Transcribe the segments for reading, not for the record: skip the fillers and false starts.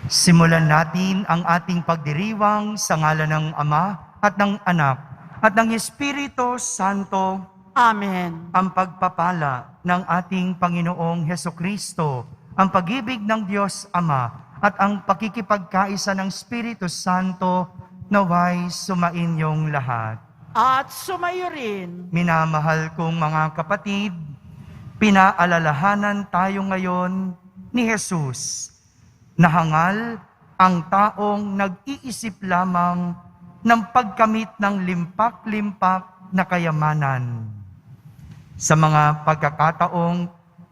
Simulan natin ang ating pagdiriwang sa ngalan ng Ama at ng Anak at ng Espiritu Santo. Amen. Ang pagpapala ng ating Panginoong Hesukristo, ang pag-ibig ng Diyos Ama at ang pakikipagkaisa ng Espiritu Santo naway sumainyong lahat. At sumayo rin. Minamahal kong mga kapatid, pinaalalahanan tayo ngayon ni Jesus. Nahangal ang taong nag-iisip lamang ng pagkamit ng limpak-limpak na kayamanan. Sa mga pagkakataong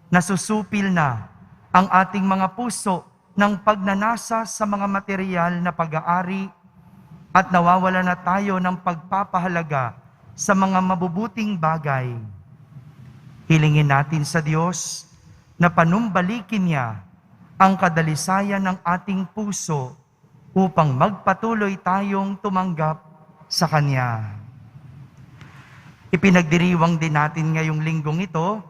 nasusupil na ang ating mga puso ng pagnanasa sa mga material na pag-aari at nawawala na tayo ng pagpapahalaga sa mga mabubuting bagay. Hilingin natin sa Diyos na panumbalikin niya ang kadalisayan ng ating puso upang magpatuloy tayong tumanggap sa Kanya. Ipinagdiriwang din natin ngayong linggong ito,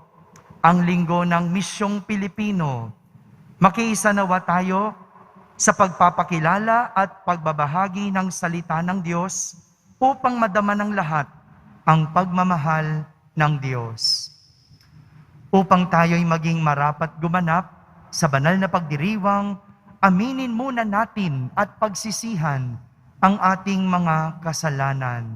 ang linggo ng Misyong Pilipino. Makiisa nawa tayo sa pagpapakilala at pagbabahagi ng salita ng Diyos upang madama ng lahat ang pagmamahal ng Diyos. Upang tayo'y maging marapat gumanap sa banal na pagdiriwang, aminin muna natin at pagsisihan ang ating mga kasalanan.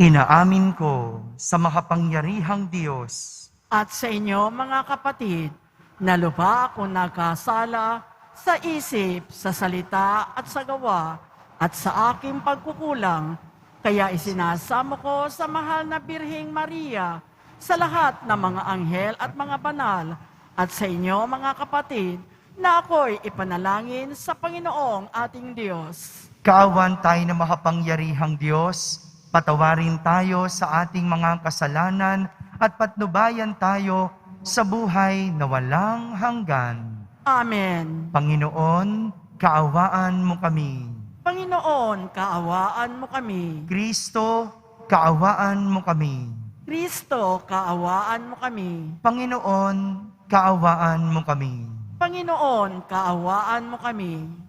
Inaamin ko sa makapangyarihang Diyos At sa inyo, mga kapatid, na lubha ako nagkasala sa isip, sa salita at sa gawa, at sa aking pagkukulang, kaya isinasamo ko sa mahal na Birheng Maria, sa lahat ng mga anghel at mga banal, at sa inyo, mga kapatid, na ako'y ipanalangin sa Panginoong ating Diyos. Kaawan tayo na makapangyarihang Diyos, patawarin tayo sa ating mga kasalanan at patnubayan tayo sa buhay na walang hanggan. Amen. Panginoon, kaawaan mo kami. Panginoon, kaawaan mo kami. Kristo, kaawaan mo kami. Kristo, kaawaan mo kami. Panginoon, kaawaan mo kami. Panginoon, kaawaan mo kami.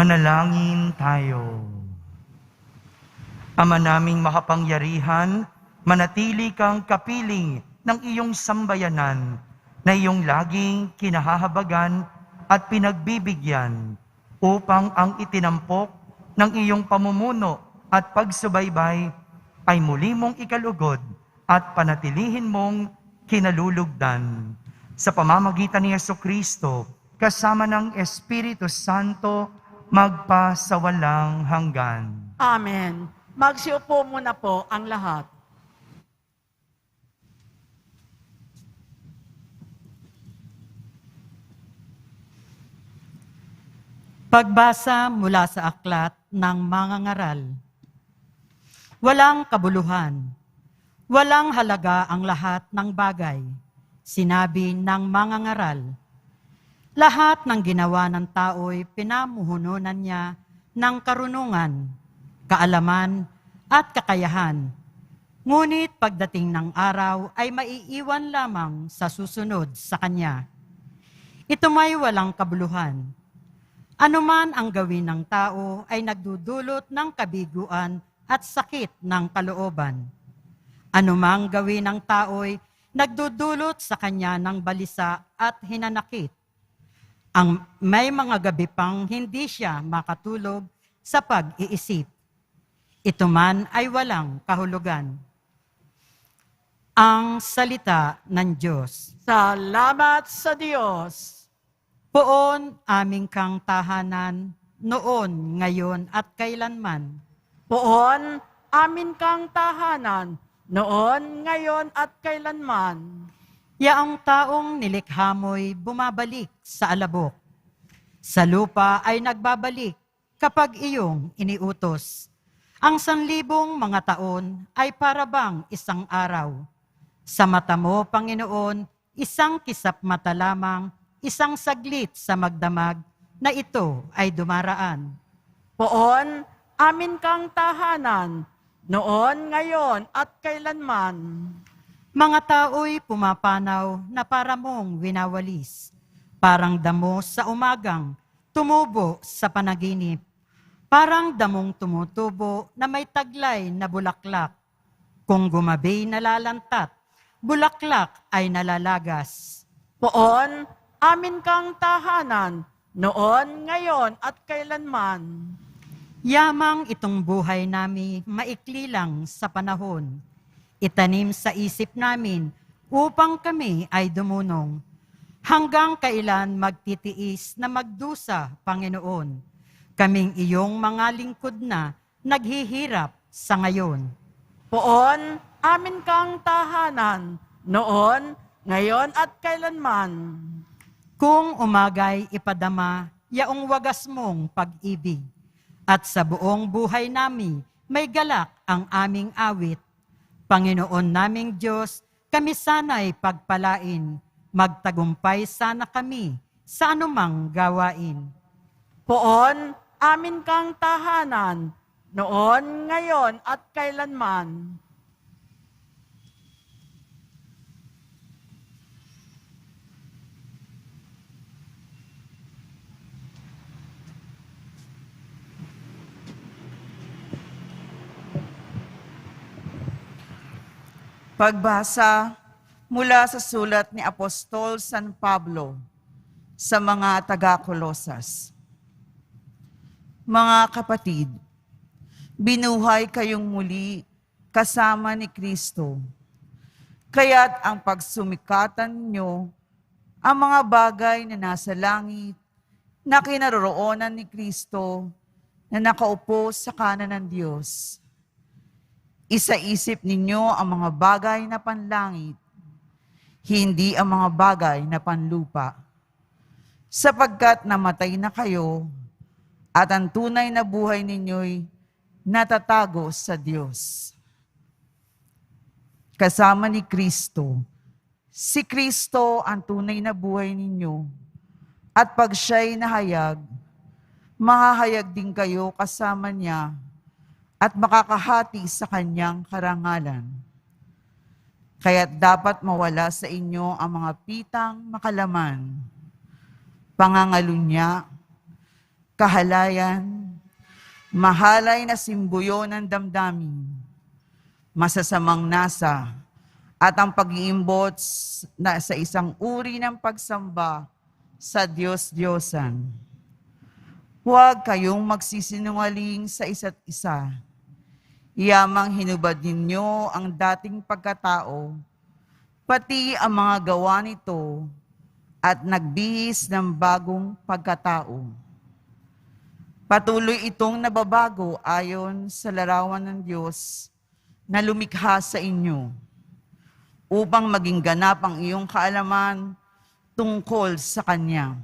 Manalangin tayo. Ama naming makapangyarihan, manatili kang kapiling ng iyong sambayanan na iyong laging kinahahabagan at pinagbibigyan upang ang itinampok ng iyong pamumuno at pagsubaybay ay muli mong ikalugod at panatilihin mong kinalulugdan. Sa pamamagitan ni Jesucristo, kasama ng Espiritu Santo, magpa sa walang hanggan. Amen. Magsiupo muna po ang lahat. Pagbasa mula sa aklat ng mga ngaral. Walang kabuluhan, walang halaga ang lahat ng bagay, sinabi ng mga ngaral. Lahat ng ginawa ng tao'y pinamuhununan niya ng karunungan, kaalaman at kakayahan. Ngunit pagdating ng araw ay maiiwan lamang sa susunod sa kanya. Ito may walang kabuluhan. Anuman ang gawin ng tao ay nagdudulot ng kabiguan at sakit ng kalooban. Anumang gawin ng tao'y nagdudulot sa kanya ng balisa at hinanakit. Ang may mga gabi pang hindi siya makatulog sa pag-iisip. Ito man ay walang kahulugan. Ang salita ng Diyos. Salamat sa Diyos. Poon aming kang tahanan, noon, ngayon at kailanman. Poon amin kang tahanan, noon, ngayon at kailanman. Yaong taong nilikha mo'y bumabalik sa alabok. Sa lupa ay nagbabalik kapag iyong iniutos. Ang 1,000 mga taon ay parabang isang araw. Sa mata mo, Panginoon, isang kisap mata lamang, isang saglit sa magdamag na ito ay dumaraan. Poon, amin kang tahanan, noon, ngayon at kailanman. Mga tao'y pumapanaw na para mong winawalis, parang damo sa umagang tumubo sa panaginip, parang damong tumutubo na may taglay na bulaklak. Kung gumabi nalalantat, bulaklak ay nalalagas. Poon, amin kang tahanan, noon, ngayon at kailanman. Yamang itong buhay nami maikli lang sa panahon. Itanim sa isip namin upang kami ay dumunong. Hanggang kailan magtitiis na magdusa, Panginoon? Kaming iyong mga lingkod na naghihirap sa ngayon. Poon, amin kang tahanan, noon, ngayon at kailanman. Kung umagay ipadama, yaong wagas mong pag-ibig, at sa buong buhay nami may galak ang aming awit. Panginoon naming Diyos, kami sana'y pagpalain, magtagumpay sana kami sa anumang gawain. Poon, amin kang tahanan, noon, ngayon at kailanman. Pagbasa mula sa sulat ni Apostol San Pablo sa mga taga-Kolosas. Mga kapatid, binuhay kayong muli kasama ni Kristo. Kaya't ang pagsumikatan nyo ang mga bagay na nasa langit na kinaroroonan ni Kristo na nakaupo sa kanan ng Diyos. Isaisip ninyo ang mga bagay na panlangit, hindi ang mga bagay na panlupa. Sapagkat namatay na kayo, at ang tunay na buhay ninyo'y natatago sa Diyos. Kasama ni Kristo, si Kristo ang tunay na buhay ninyo, at pag siya'y nahayag, mahahayag din kayo kasama niya, at makakahati sa kanyang karangalan. Kaya't dapat mawala sa inyo ang mga pitang makalaman, pangangalunya, kahalayan, mahalay na simbuyo ng damdamin, masasamang nasa, at ang pag-iimbot na sa isang uri ng pagsamba sa Diyos-Diyosan. Huwag kayong magsisinungaling sa isa't isa. Yamang hinubad ninyo ang dating pagkatao, pati ang mga gawa nito, at nagbihis ng bagong pagkatao. Patuloy itong nababago ayon sa larawan ng Diyos na lumikha sa inyo, upang maging ganap ang iyong kaalaman tungkol sa Kanya.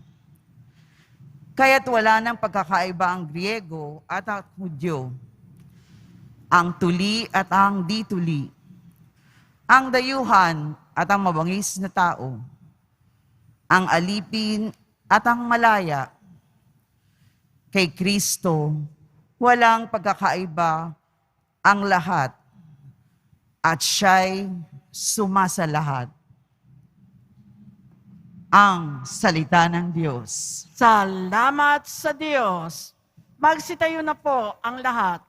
Kaya't wala nang pagkakaiba ang Griego at ang Hudyo, ang tuli at ang di-tuli, ang dayuhan at ang mabangis na tao, ang alipin at ang malaya. Kay Kristo, walang pagkakaiba ang lahat, at siya'y sumasalahat. Ang salita ng Diyos. Salamat sa Diyos. Magsitayo na po ang lahat.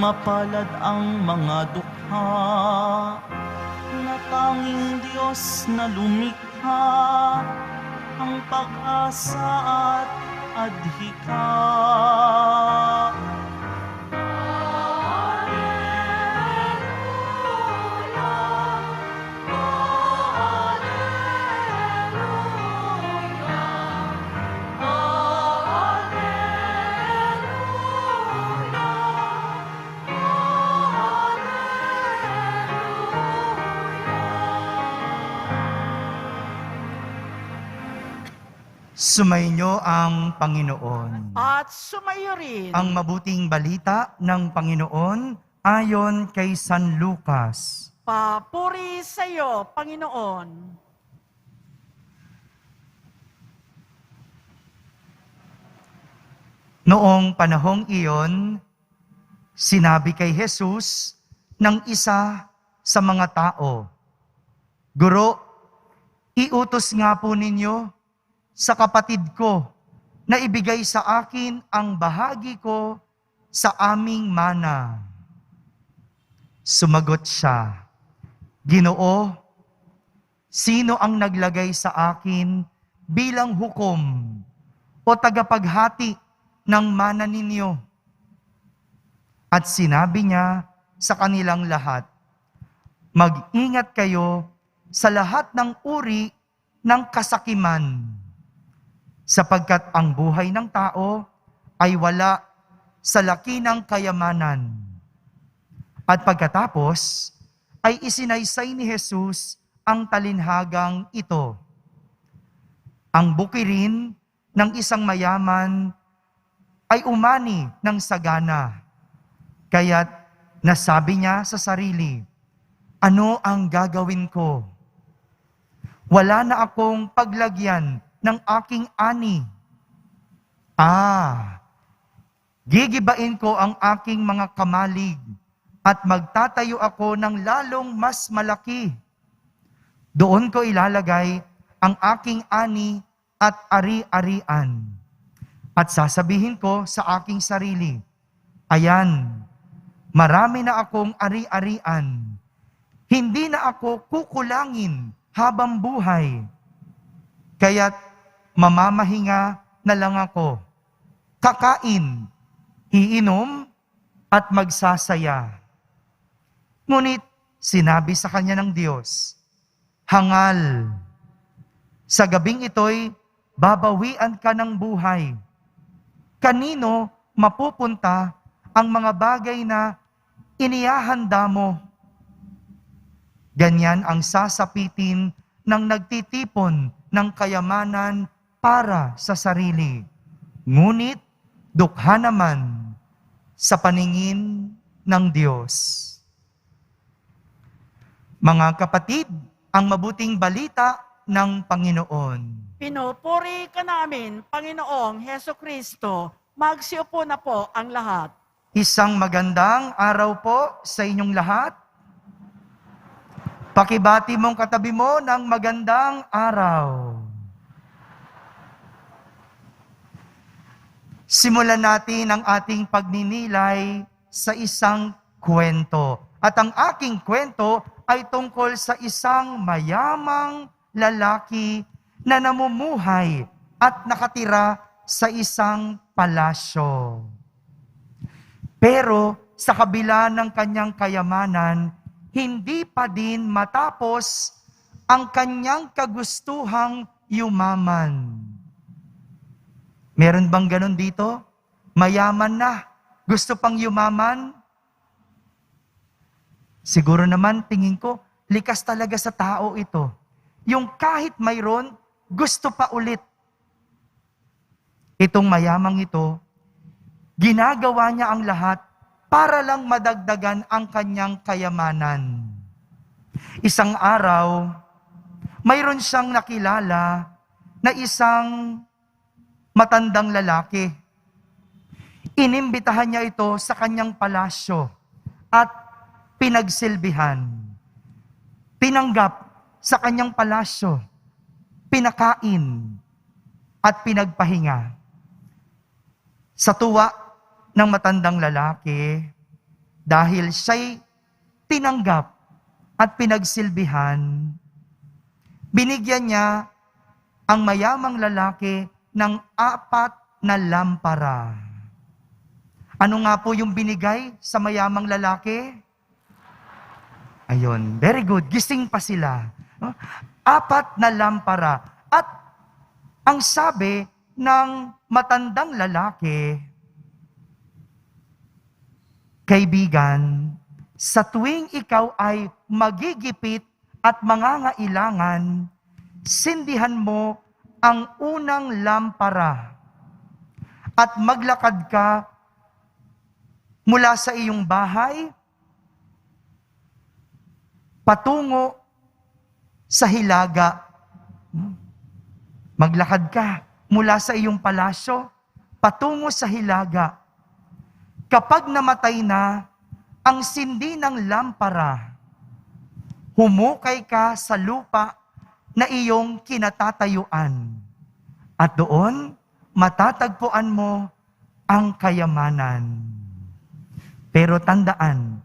Mapalad ang mga dukha na tanging Diyos na lumikha, ang pag-asa at adhika. Sumainyo ang Panginoon. At sumayo rin. Ang mabuting balita ng Panginoon ayon kay San Lucas. Papuri sa iyo, Panginoon. Noong panahong iyon, sinabi kay Jesus ng isa sa mga tao, "Guro, iutos nga po ninyo sa kapatid ko na ibigay sa akin ang bahagi ko sa aming mana." Sumagot siya, "Ginoo, sino ang naglagay sa akin bilang hukom o tagapaghati ng mana ninyo?" At sinabi niya sa kanilang lahat, "Mag-ingat kayo sa lahat ng uri ng kasakiman, sapagkat ang buhay ng tao ay wala sa laki ng kayamanan." At pagkatapos ay isinaysay ni Jesus ang talinhagang ito. Ang bukirin ng isang mayaman ay umani ng sagana, kaya't nasabi niya sa sarili, "Ano ang gagawin ko? Wala na akong paglagyan ng aking ani. Gigibain ko ang aking mga kamalig at magtatayo ako ng lalong mas malaki. Doon ko ilalagay ang aking ani at ari-arian. At sasabihin ko sa aking sarili, ayan, marami na akong ari-arian. Hindi na ako kukulangin habang buhay. Kaya't mamamahinga na lang ako, kakain, iinom, at magsasaya." Ngunit sinabi sa kanya ng Diyos, "Hangal, sa gabing ito'y babawian ka ng buhay. Kanino mapupunta ang mga bagay na inihahanda mo?" Ganyan ang sasapitin ng nagtitipon ng kayamanan para sa sarili, ngunit dukha naman sa paningin ng Diyos. Mga kapatid, ang mabuting balita ng Panginoon. Pinupuri ka namin, Panginoong Heso Kristo. Magsiupo na po ang lahat. Isang magandang araw po sa inyong lahat. Pakibati mong katabi mo ng magandang araw. Simulan natin ang ating pagninilay sa isang kwento. At ang aking kwento ay tungkol sa isang mayamang lalaki na namumuhay at nakatira sa isang palasyo. Pero sa kabila ng kanyang kayamanan, hindi pa din matapos ang kanyang kagustuhang yumaman. Meron bang ganun dito? Mayaman na, gusto pang yumaman? Siguro naman, tingin ko, likas talaga sa tao ito. Yung kahit mayroon, gusto pa ulit. Itong mayamang ito, ginagawa niya ang lahat para lang madagdagan ang kanyang kayamanan. Isang araw, mayroon siyang nakilala na isang matandang lalaki. Inimbitahan niya ito sa kanyang palasyo at pinagsilbihan. Tinanggap sa kanyang palasyo, pinakain at pinagpahinga. Sa tuwa ng matandang lalaki, dahil siya'y tinanggap at pinagsilbihan, binigyan niya ang mayamang lalaki ng 4 na lampara. Ano nga po yung binigay sa mayamang lalaki? Ayun, very good. Gising pa sila. 4 na lampara. At ang sabi ng matandang lalaki, kaibigan, sa tuwing ikaw ay magigipit at mangangailangan, sindihan mo ang unang lampara at maglakad ka mula sa iyong bahay patungo sa hilaga. Maglakad ka mula sa iyong palasyo patungo sa hilaga. Kapag namatay na ang sindi ng lampara, humukay ka sa lupa na iyong kinatatayuan. At doon, matatagpuan mo ang kayamanan. Pero tandaan,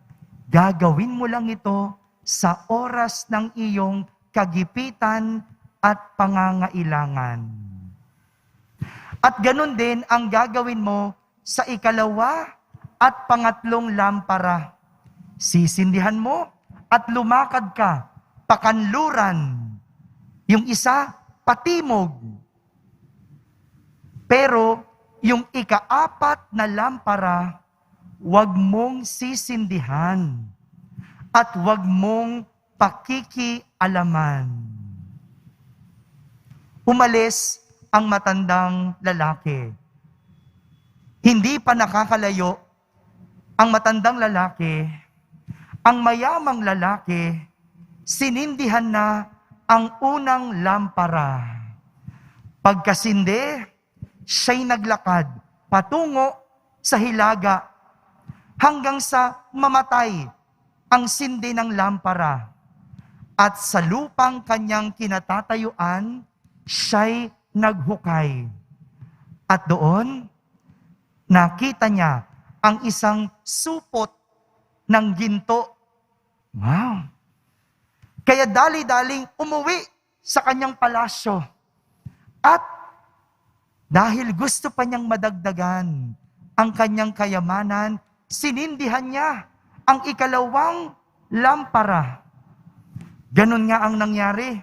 gagawin mo lang ito sa oras ng iyong kagipitan at pangangailangan. At ganun din ang gagawin mo sa 2 at 3 lampara. Sisindihan mo at lumakad ka pakanluran. Yung isa, patimog. Pero yung 4 na lampara, huwag mong sisindihan at huwag mong pakikialaman. Umalis ang matandang lalaki. Hindi pa nakakalayo ang matandang lalaki, ang mayamang lalaki, sinindihan na ang unang lampara. Pagkasindi, siya'y naglakad patungo sa hilaga hanggang sa mamatay ang sindi ng lampara. At sa lupang kanyang kinatatayuan, siya'y naghukay. At doon, nakita niya ang isang supot ng ginto. Wow! Kaya dali-daling umuwi sa kanyang palasyo. At dahil gusto pa niyang madagdagan ang kanyang kayamanan, sinindihan niya ang 2 lampara. Ganun nga ang nangyari.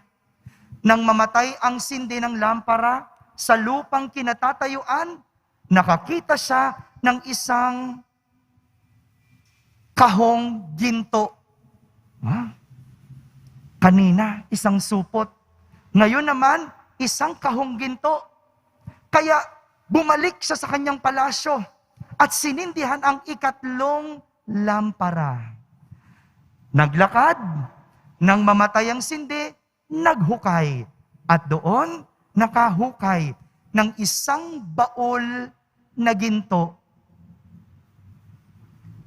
Nang mamatay ang sindi ng lampara sa lupang kinatatayuan, nakakita siya ng isang kahong ginto. Kanina, isang supot. Ngayon naman, isang kahong ginto. Kaya bumalik siya sa kanyang palasyo at sinindihan ang ikatlong lampara. Naglakad, nang mamatay ang sindi, naghukay. At doon, nakahukay ng isang baol na ginto.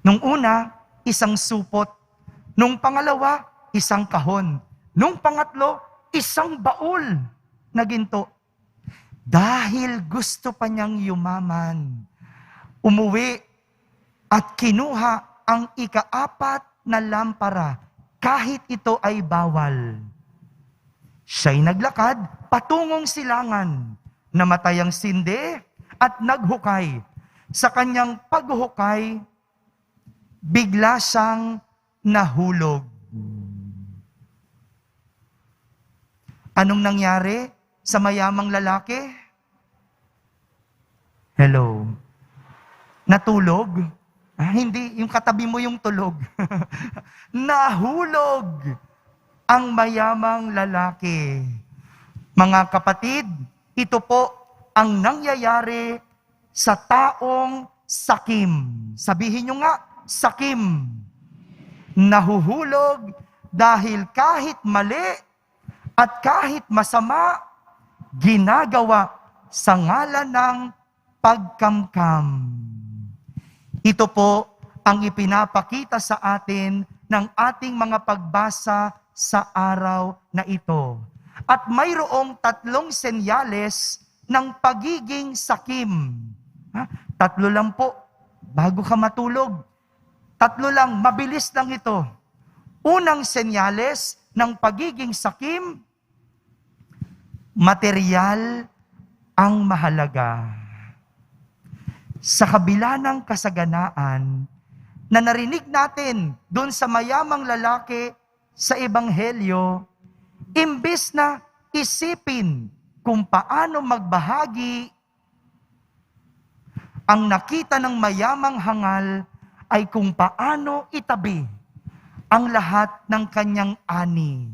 Nung una, isang supot. Nung pangalawa, isang kahon. Nung pangatlo, isang baol na ginto. Dahil gusto pa niyang yumaman, umuwi at kinuha ang ikaapat na lampara kahit ito ay bawal. Siya'y naglakad patungong silangan, namatay ang sindi at naghukay. Sa kanyang paghuhukay, bigla siyang nahulog. Anong nangyari sa mayamang lalaki? Hello. Natulog? Hindi, yung katabi mo yung tulog. Nahulog ang mayamang lalaki. Mga kapatid, ito po ang nangyayari sa taong sakim. Sabihin nyo nga, sakim. Nahuhulog dahil kahit mali at kahit masama, ginagawa sa ngalan ng pagkamkam. Ito po ang ipinapakita sa atin ng ating mga pagbasa sa araw na ito. At mayroong 3 senyales ng pagiging sakim. 3 lang po, bago ka matulog. 3 lang, mabilis lang ito. Unang senyales ng pagiging sakim, material ang mahalaga. Sa kabila ng kasaganaan na narinig natin doon sa mayamang lalaki sa Ebanghelyo, imbis na isipin kung paano magbahagi, ang nakita ng mayamang hangal ay kung paano itabi ang lahat ng kanyang ani.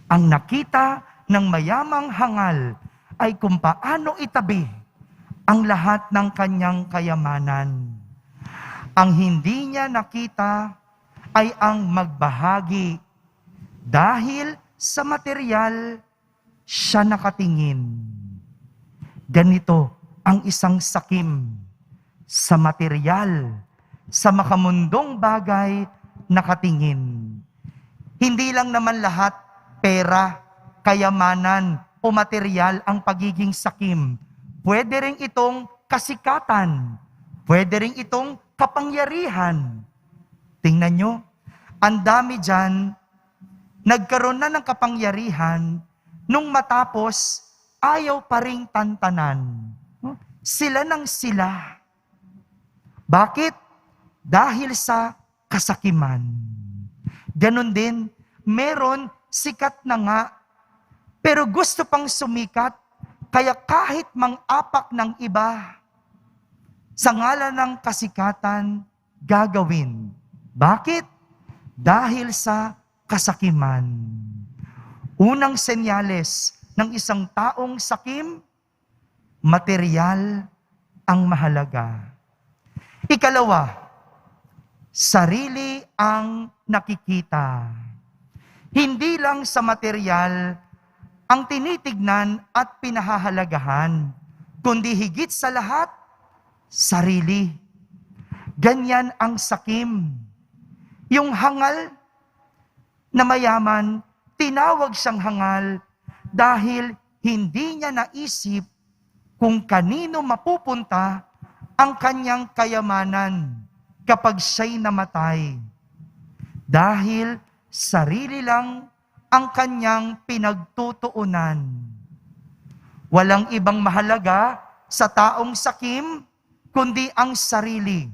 Ang nakita ng mayamang hangal ay kung paano itabi ang lahat ng kanyang kayamanan. Ang hindi niya nakita ay ang magbahagi. Dahil sa material, siya nakatingin. Ganito ang isang sakim. Sa material, sa makamundong bagay, nakatingin. Hindi lang naman lahat pera, kayamanan o material ang pagiging sakim. Pwede rin itong kasikatan. Pwede rin itong kapangyarihan. Tingnan nyo, ang dami dyan, nagkaroon na ng kapangyarihan, nung matapos, ayaw pa ring tantanan. Sila nang sila. Bakit? Dahil sa kasakiman. Ganon din, meron sikat na nga, pero gusto pang sumikat, kaya kahit mang-apak ng iba, sa ngalan ng kasikatan, gagawin. Bakit? Dahil sa kasakiman. Unang senyales ng isang taong sakim, material ang mahalaga. Ikalawa, sarili ang nakikita. Hindi lang sa material ang tinitignan at pinahahalagahan, kundi higit sa lahat, sarili. Ganyan ang sakim. Yung hangal na mayaman, tinawag siyang hangal dahil hindi niya naisip kung kanino mapupunta ang kanyang kayamanan kapag siya'y namatay. Dahil sarili lang ang kanyang pinagtutuunan. Walang ibang mahalaga sa taong sakim, kundi ang sarili.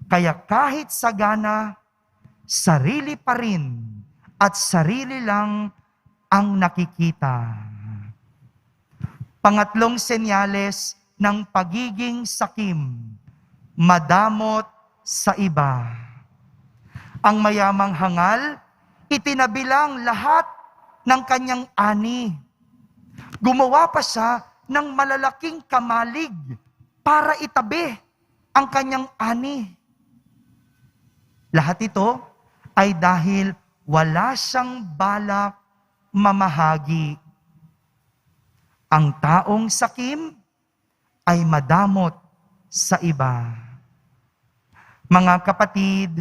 Kaya kahit sagana, sarili pa rin at sarili lang ang nakikita. Pangatlong senyales ng pagiging sakim, madamot sa iba. Ang mayamang hangal, itinabilang lahat ng kanyang ani. Gumawa pa siya ng malalaking kamalig para itabi ang kanyang ani. Lahat ito ay dahil wala siyang balak mamahagi. Ang taong sakim ay madamot sa iba. Mga kapatid,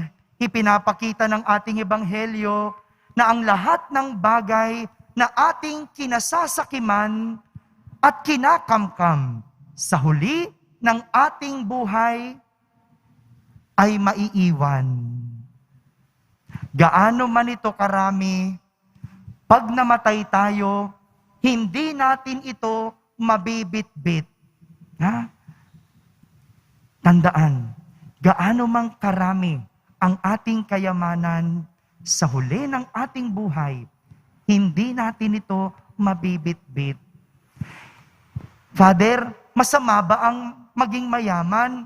ipinapakita ng ating ebanghelyo na ang lahat ng bagay na ating kinasasakiman at kinakamkam sa huli ng ating buhay ay maiiwan. Gaano man ito karami, pag namatay tayo, hindi natin ito mabibitbit. Ha? Tandaan, gaano man karami ang ating kayamanan sa huli ng ating buhay, hindi natin ito mabibitbit. Father, masama ba ang maging mayaman?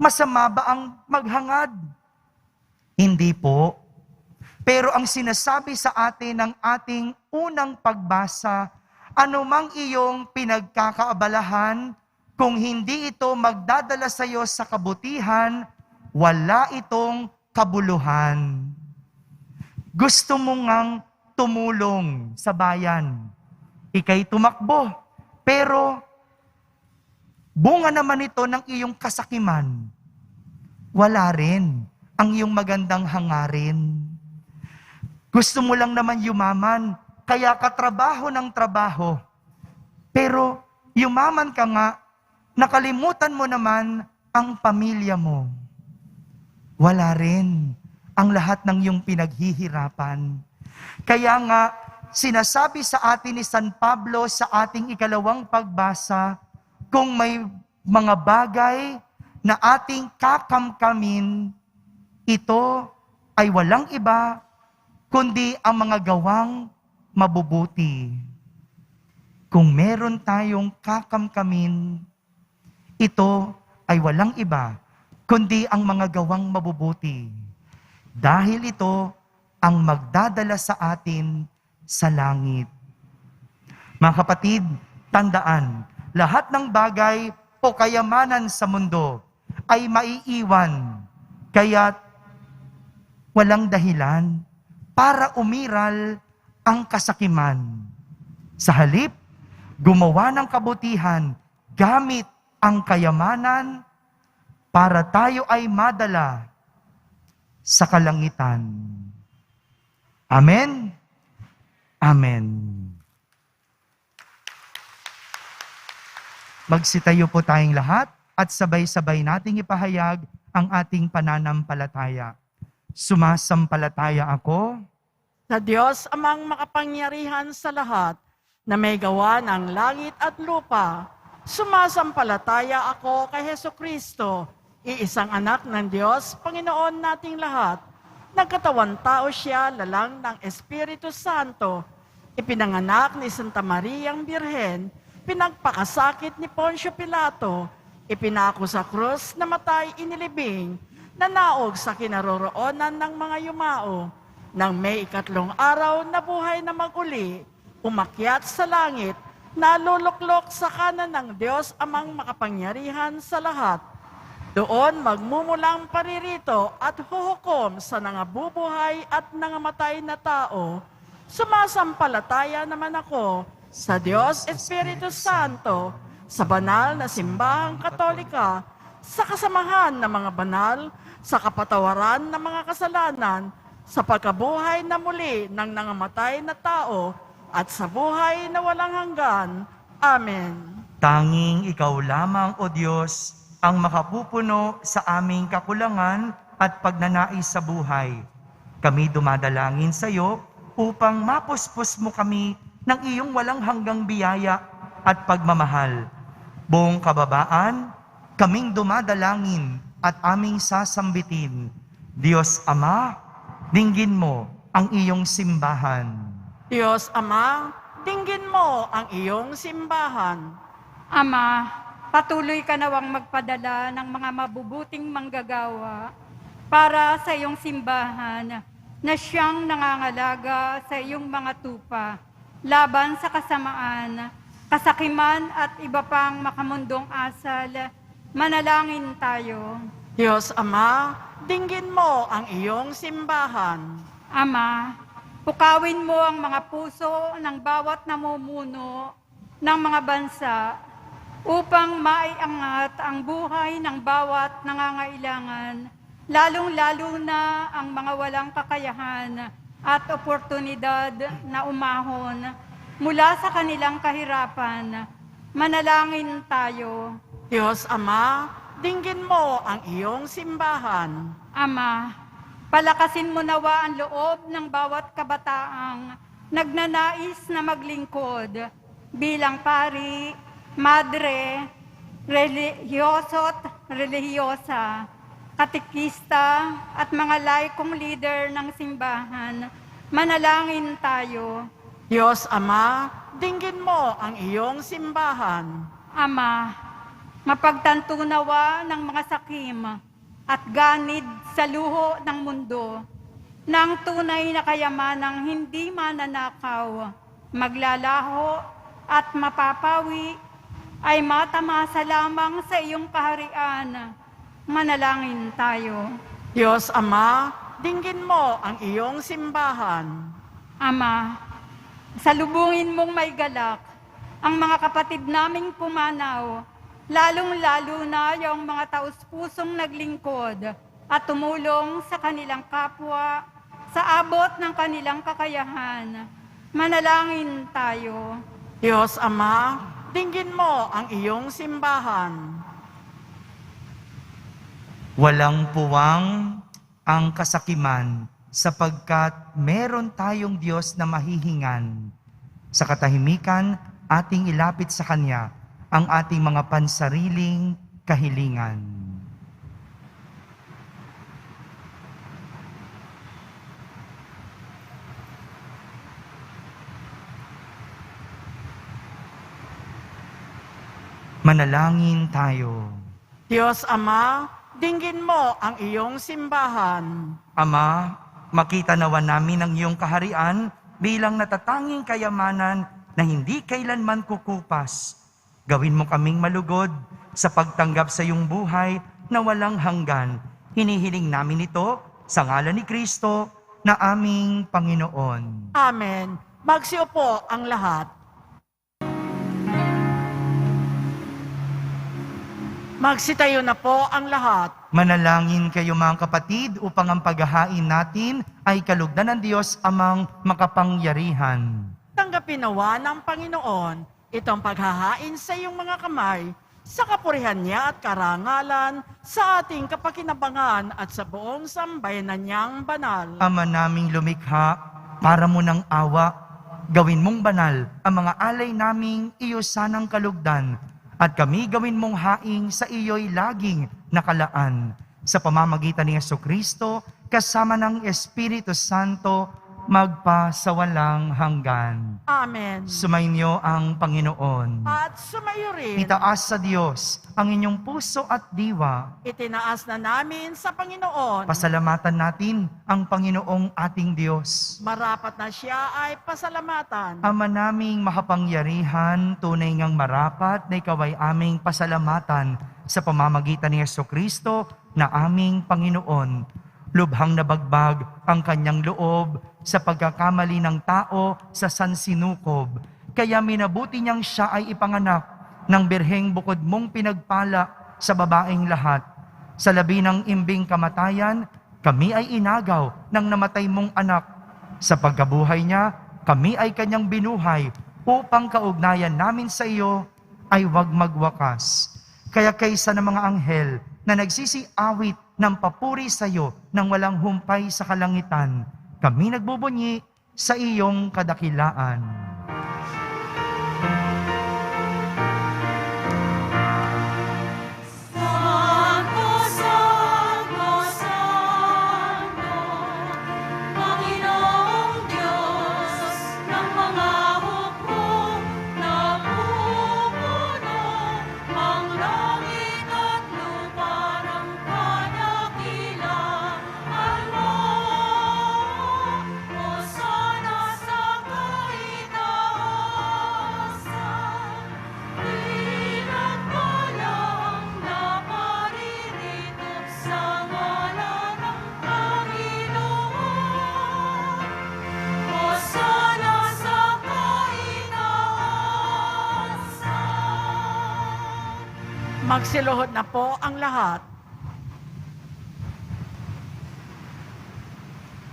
Masama ba ang maghangad? Hindi po. Pero ang sinasabi sa atin ng ating unang pagbasa, anumang iyong pinagkakaabalahan, kung hindi ito magdadala sa iyo sa kabutihan, wala itong kabuluhan. Gusto mo ngang tumulong sa bayan. Ika'y tumakbo, pero bunga naman ito ng iyong kasakiman. Wala rin ang iyong magandang hangarin. Gusto mo lang naman yumaman, kaya katrabaho ng trabaho. Pero yumaman ka nga, nakalimutan mo naman ang pamilya mo. Wala rin ang lahat ng iyong pinaghihirapan. Kaya nga, sinasabi sa atin ni San Pablo sa ating ikalawang pagbasa, kung may mga bagay na ating kakamkamin, ito ay walang iba, kundi ang mga gawang mabubuti. Kung meron tayong kakamkamin, ito ay walang iba, kundi ang mga gawang mabubuti. Dahil ito ang magdadala sa atin sa langit. Mga kapatid, tandaan, lahat ng bagay o kayamanan sa mundo ay maiiwan, kaya't walang dahilan para umiral ang kasakiman. Sa halip, gumawa ng kabutihan gamit ang kayamanan para tayo ay madala sa kalangitan. Amen? Amen. Magsitayo po tayong lahat at sabay-sabay nating ipahayag ang ating pananampalataya. Sumasampalataya ako Sa Diyos amang makapangyarihan sa lahat, na may gawa ng langit at lupa, sumasampalataya ako kay Hesukristo, iisang anak ng Diyos, Panginoon nating lahat. Nagkatawan tao siya, lalang ng Espiritu Santo, ipinanganak ni Santa Mariang Birhen, pinagpakasakit ni Poncio Pilato, ipinako sa krus, namatay, inilibing, nanaog sa kinaroroonan ng mga yumao, nang may ikatlong araw na buhay na maguli, umakyat sa langit, naluluklok sa kanan ng Diyos amang makapangyarihan sa lahat. Doon magmumulang paririto at huhukom sa nangabubuhay at nangamatay na tao. Sumasampalataya naman ako sa Diyos Espiritu Santo, sa banal na simbahang katolika, sa kasamahan ng mga banal, sa kapatawaran ng mga kasalanan, sa pagkabuhay na muli ng nangamatay na tao, at sa buhay na walang hanggan. Amen. Tanging ikaw lamang, O Diyos, ang makapupuno sa aming kakulangan at pagnanais sa buhay. Kami dumadalangin sa iyo upang mapuspos mo kami ng iyong walang hanggang biyaya at pagmamahal. Buong kababaan, kaming dumadalangin at aming sasambitin. Diyos Ama, dinggin mo ang iyong simbahan. Diyos Ama, dinggin mo ang iyong simbahan. Ama, patuloy ka nawang magpadala ng mga mabubuting manggagawa para sa iyong simbahan na siyang nangangalaga sa iyong mga tupa laban sa kasamaan. kasakiman at iba pang makamundong asal, manalangin tayo. Diyos Ama, dinggin mo ang iyong simbahan. Ama, pukawin mo ang mga puso ng bawat namumuno ng mga bansa upang maiangat ang buhay ng bawat nangangailangan, lalong-lalo na ang mga walang kakayahan at oportunidad na umahon mula sa kanilang kahirapan. Manalangin tayo. Diyos Ama, dinggin mo ang iyong simbahan. Ama, palakasin mo nawa ang loob ng bawat kabataang nagnanais na maglingkod bilang pari, madre, relihiyoso't relihiyosa, katikista at mga laikong leader ng simbahan. Manalangin tayo. Diyos Ama, dinggin mo ang iyong simbahan. Ama, mapagtanto nawa ng mga sakim at ganid sa luho ng mundo ng tunay na kayamanang hindi mananakaw, maglalaho at mapapawi ay matamasa lamang sa iyong kaharian. Manalangin tayo. Diyos Ama, dinggin mo ang iyong simbahan. Ama, salubungin mong may galak ang mga kapatid naming pumanaw, lalong-lalo na yung mga taus-pusong naglingkod at tumulong sa kanilang kapwa sa abot ng kanilang kakayahan. Manalangin tayo. Diyos Ama, dinggin mo ang iyong simbahan. Walang puwang ang kasakiman sapagkat meron tayong Diyos na mahihingan. Sa katahimikan, ating ilapit sa Kanya ang ating mga pansariling kahilingan. Manalangin tayo. Diyos Ama, dinggin mo ang iyong simbahan. Ama, makita nawa namin ang iyong kaharian bilang natatanging kayamanan na hindi kailanman kukupas. Gawin mo kaming malugod sa pagtanggap sa iyong buhay na walang hanggan. Hinihiling namin ito sa ngalan ni Kristo na aming Panginoon. Amen. Magsiupo ang lahat. Magsitayo na po ang lahat. Manalangin kayo mga kapatid upang ang paghahain natin ay kalugdan ng Diyos amang makapangyarihan. Tanggapin nawa ng Panginoon itong paghahain sa iyong mga kamay sa kapurihan niya at karangalan sa ating kapakinabangan at sa buong sambayanan niyang banal. Ama naming lumikha, para mo ng awa, gawin mong banal ang mga alay naming iyo sanang kalugdan at kami gawin mong haing sa iyo'y laging nakalaan. Sa pamamagitan ni Jesucristo, kasama ng Espiritu Santo, magpasawalang hanggan. Amen. Sumainyo ang Panginoon. At sumayo rin, Itaas sa Diyos ang inyong puso at diwa. itinaas na namin sa Panginoon. Pasalamatan natin ang Panginoong ating Diyos. Marapat na siya ay pasalamatan. Ama naming makapangyarihan, tunay ngang marapat na ikaw ay aming pasalamatan sa pamamagitan ni Jesucristo na aming Panginoon. Lubhang nabagbag ang kanyang loob sa pagkakamali ng tao sa sansinukob. Kaya minabuti niyang siya ay ipanganak ng birheng bukod mong pinagpala sa babaeng lahat. Sa labi ng imbing kamatayan, kami ay inagaw ng namatay mong anak. Sa pagkabuhay niya, kami ay kanyang binuhay upang kaugnayan namin sa iyo ay wag magwakas. Kaya kaysa ng mga anghel na nagsisiawit ng papuri sa iyo nang walang humpay sa kalangitan, kami nagbubunyi sa iyong kadakilaan. Magsiluhod na po ang lahat.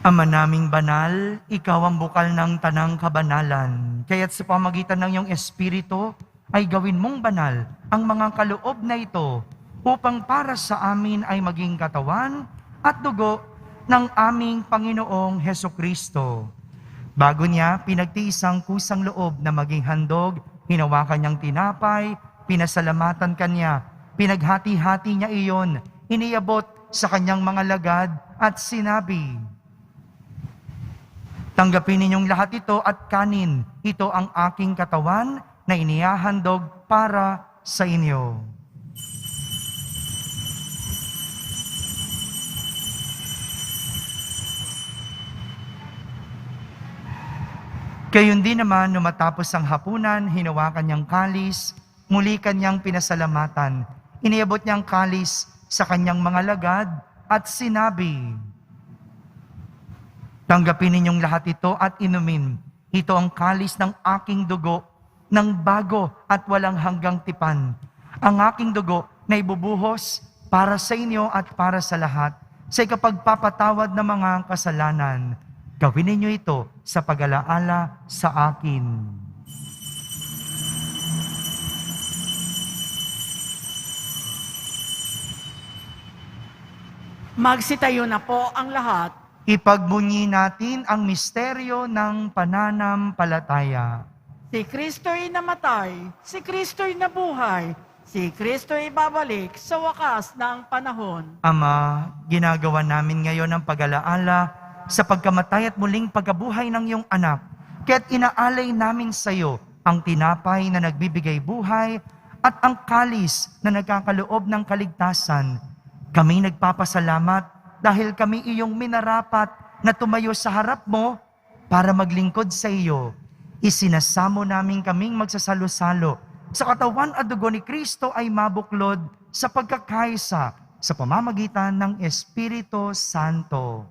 Ama naming banal, ikaw ang bukal ng tanang kabanalan. Kaya't sa pamagitan ng iyong Espiritu, ay gawin mong banal ang mga kaloob na ito upang para sa amin ay maging katawan at dugo ng aming Panginoong Hesukristo. Bago niya, pinagtiis ang kusang loob na maging handog, hinawakan niyang tinapay, pinasalamatan kanya, pinaghati-hati niya iyon, iniabot sa kanyang mga lagad at sinabi, "Tanggapin ninyong lahat ito at kanin. Ito ang aking katawan na inihahandog para sa inyo." Gayon din naman, nung matapos ang hapunan, hinawakan niyang kalis, muli kanyang pinasalamatan. Iniabot niyang kalis sa kanyang mga lagad at sinabi, "Tanggapin ninyong lahat ito at inumin. Ito ang kalis ng aking dugo, ng bago at walang hanggang tipan. Ang aking dugo na ibubuhos para sa inyo at para sa lahat, sa ikapagpapatawad ng mga kasalanan. Gawin ninyo ito sa pag-alaala sa akin." Magsitayo na po ang lahat. Ipagbunyi natin ang misteryo ng pananampalataya. Si Kristo'y namatay, si Kristo'y nabuhay, si Kristo'y babalik sa wakas ng panahon. Ama, ginagawa namin ngayon ang pag-alaala sa pagkamatay at muling pagkabuhay ng iyong anak. Kaya't inaalay namin sa iyo ang tinapay na nagbibigay buhay at ang kalis na nagkakaloob ng kaligtasan. Kami nagpapasalamat dahil kami iyong minarapat na tumayo sa harap mo para maglingkod sa iyo. Isinasamo namin kaming magsasalo-salo sa katawan at dugo ni Kristo ay mabuklod sa pagkakaisa sa pamamagitan ng Espiritu Santo.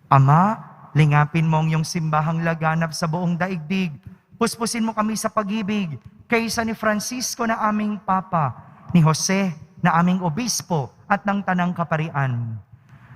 Ama, lingapin mo ang iyong simbahang laganap sa buong daigdig. Puspusin mo kami sa pag-ibig kaysa ni Francisco na aming Papa, ni Jose na aming Obispo at ng Tanang Kaparian.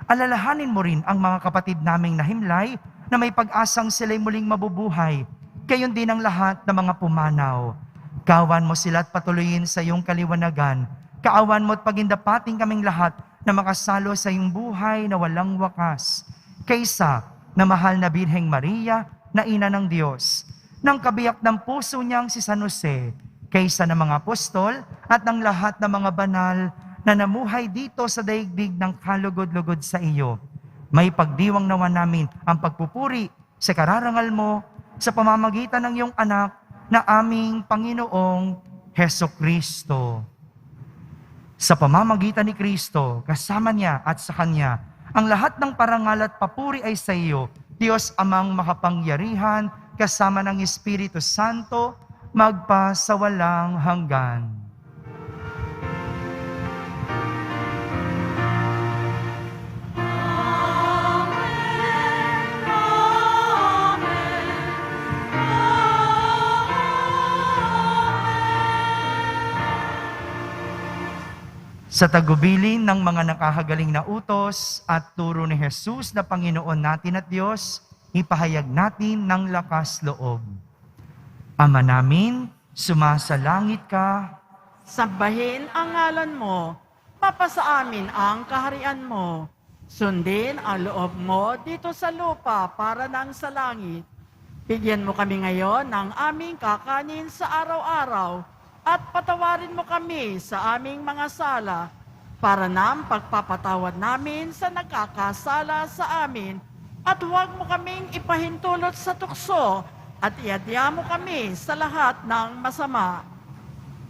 Alalahanin mo rin ang mga kapatid naming nahimlay na may pag-asang sila'y muling mabubuhay. Gayon din ang lahat ng mga pumanaw. Kawan mo sila at patuloyin sa iyong kaliwanagan. Kaawan mo at pagindapating kaming lahat na makasalo sa iyong buhay na walang wakas. Kaysa na mahal na Birheng Maria na ina ng Diyos, ng kabiyak ng puso niyang si San Jose, kaysa ng mga apostol at ng lahat ng mga banal na namuhay dito sa daigdig ng kalugod-lugod sa iyo. May pagdiwang nawa namin ang pagpupuri sa kararangal mo sa pamamagitan ng iyong anak na aming Panginoong Hesukristo. Sa pamamagitan ni Kristo, kasama niya at sa Kanya, ang lahat ng parangal at papuri ay sa iyo, Diyos Amang makapangyarihan, kasama ng Espiritu Santo, magpa sa walang hanggan. Sa tagubilin ng mga nakahagaling na utos at turo ni Jesus na Panginoon natin at Diyos, ipahayag natin ng lakas loob. Ama namin, sumasalangit ka. Sambahin ang ngalan mo, mapasa amin ang kaharian mo. Sundin ang loob mo dito sa lupa para nang sa langit. Bigyan mo kami ngayon ng aming kakanin sa araw-araw at patawarin mo kami sa aming mga sala para nang pagpapatawad namin sa nagkakasala sa amin at huwag mo kaming ipahintulot sa tukso at iadya mo kami sa lahat ng masama.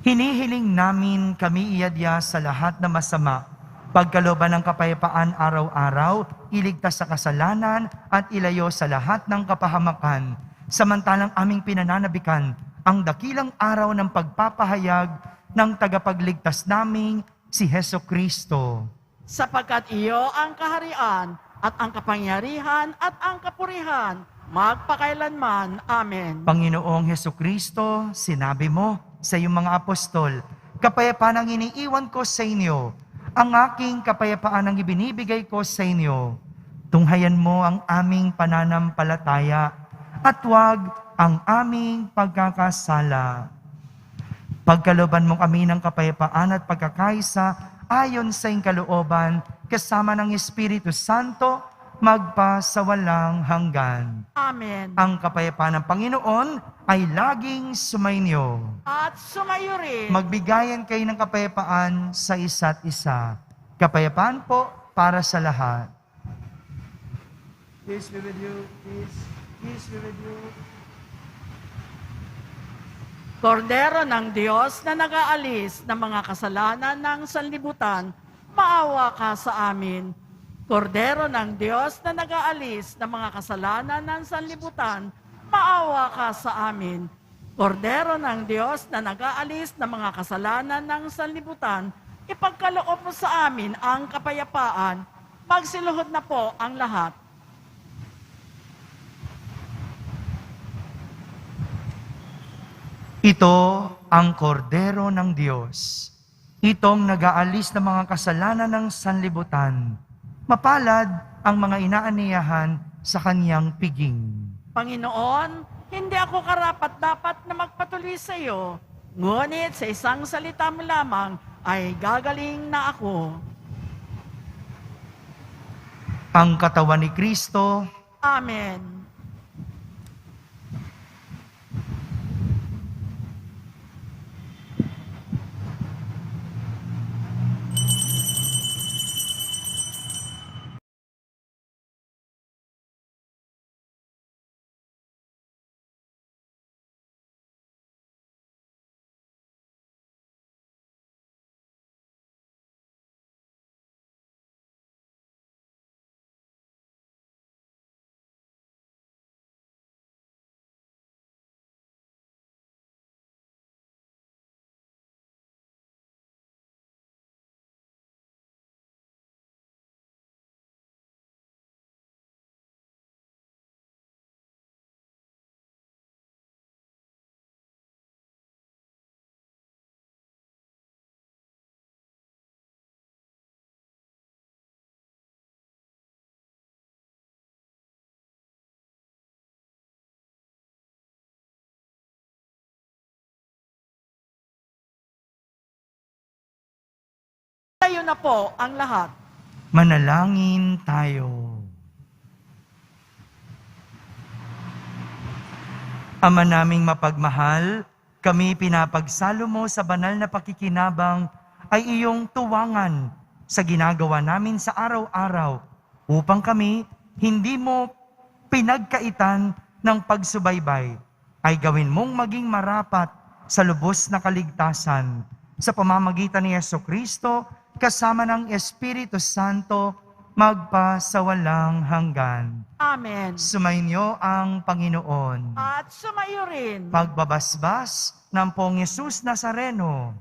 Hinihiling namin kami iadya sa lahat na masama, pagkalooban ng kapayapaan araw-araw, iligtas sa kasalanan at ilayo sa lahat ng kapahamakan, samantalang aming pinananabikan ang dakilang araw ng pagpapahayag ng tagapagligtas naming si Hesukristo. Sapagkat iyo ang kaharian at ang kapangyarihan at ang kapurihan, magpakailanman. Amen. Panginoong Hesukristo, sinabi mo sa iyong mga apostol, kapayapaan ang iniiwan ko sa inyo. Ang aking kapayapaan ang ibinibigay ko sa inyo. Tunghayan mo ang aming pananampalataya at huwag ang aming pagkakasala. Pagkalooban mo kami ng kapayapaan at pagkakaisa ayon sa iyong kalooban, kasama ng Espiritu Santo, magpa sa walang hanggan. Amen. Ang kapayapaan ng Panginoon ay laging sumainyo. At sumayo rin. Magbigayan kayo ng kapayapaan sa isa't isa. Kapayapaan po para sa lahat. Peace be with you. Peace be with you. Kordero ng Diyos na nag-aalis ng mga kasalanan ng sanlibutan, maawa ka sa amin. Kordero ng Diyos na nag-aalis ng mga kasalanan ng sanlibutan, maawa ka sa amin. Kordero ng Diyos na nag-aalis ng mga kasalanan ng sanlibutan, ipagkaloob mo sa amin ang kapayapaan. Magsiluhod na po ang lahat. Ito ang kordero ng Diyos. Itong nag-aalis ng mga kasalanan ng sanlibutan. Mapalad ang mga inaaniyahan sa kanyang piging. Panginoon, hindi ako karapat-dapat na magpatuloy sa iyo, ngunit sa isang salita mo lamang ay gagaling na ako. Ang katawan ni Kristo, Amen. Tayo na po ang lahat. manalangin tayo. Ama naming mapagmahal, kami pinapagsalo mo sa banal na pakikinabang ay iyong tuwangan sa ginagawa namin sa araw-araw upang kami hindi mo pinagkaitan ng pagsubaybay ay gawin mong maging marapat sa lubos na kaligtasan sa pamamagitan ni Jesucristo kasama ng Espiritu Santo magpa sa walang hanggan. Amen. Sumainyo ang Panginoon. At sumayo rin. Pagbabasbas ng Poong Yesus Nazareno.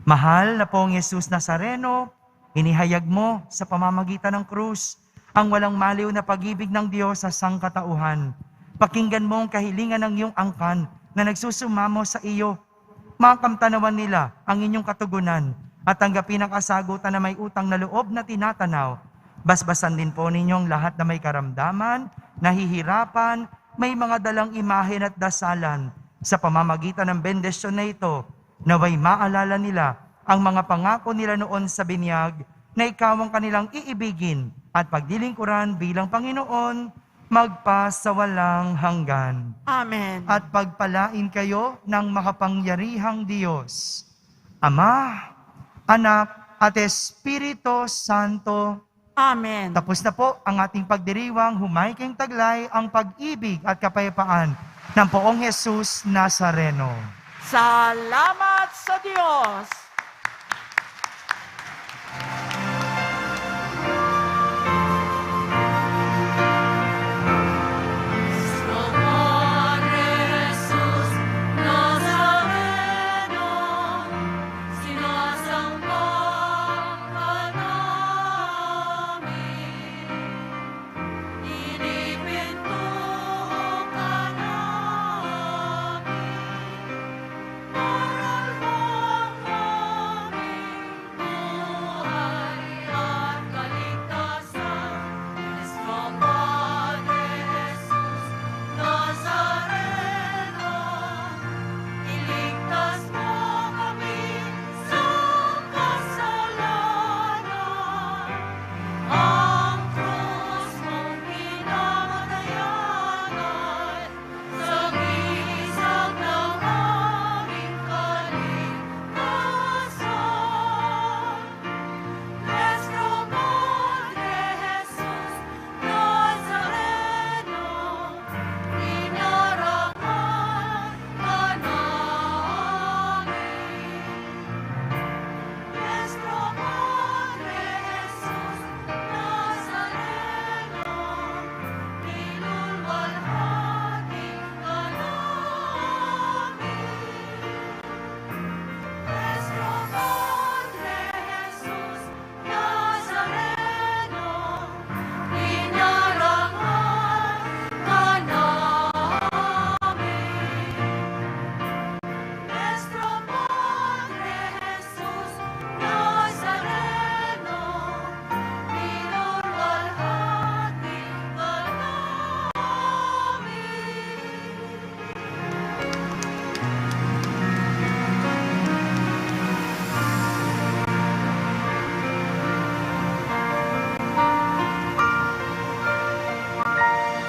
Mahal na Poong Yesus Nazareno, inihayag mo sa pamamagitan ng krus ang walang maliw na pag-ibig ng Diyos sa sangkatauhan. Pakinggan mo ang kahilingan ng iyong angkan na nagsusumamo sa iyo. Makamtanawan nila ang inyong katugunan at tanggapin ang kasagutan na may utang na loob na tinatanaw. Basbasan din po ninyong lahat na may karamdaman, nahihirapan, may mga dalang imahen at dasalan. Sa pamamagitan ng bendisyon na ito, naway maalala nila ang mga pangako nila noon sa binyag na ikaw ang kanilang iibigin at pagdilingkuran bilang Panginoon, magpa sa walang hanggan. Amen. At pagpalain kayo ng makapangyarihang Diyos, Ama, Anak, at Espiritu Santo. Amen. Tapos na po ang ating pagdiriwang, humayking taglay ang pag-ibig at kapayapaan ng Poong Jesus Nazareno. Salamat sa Diyos.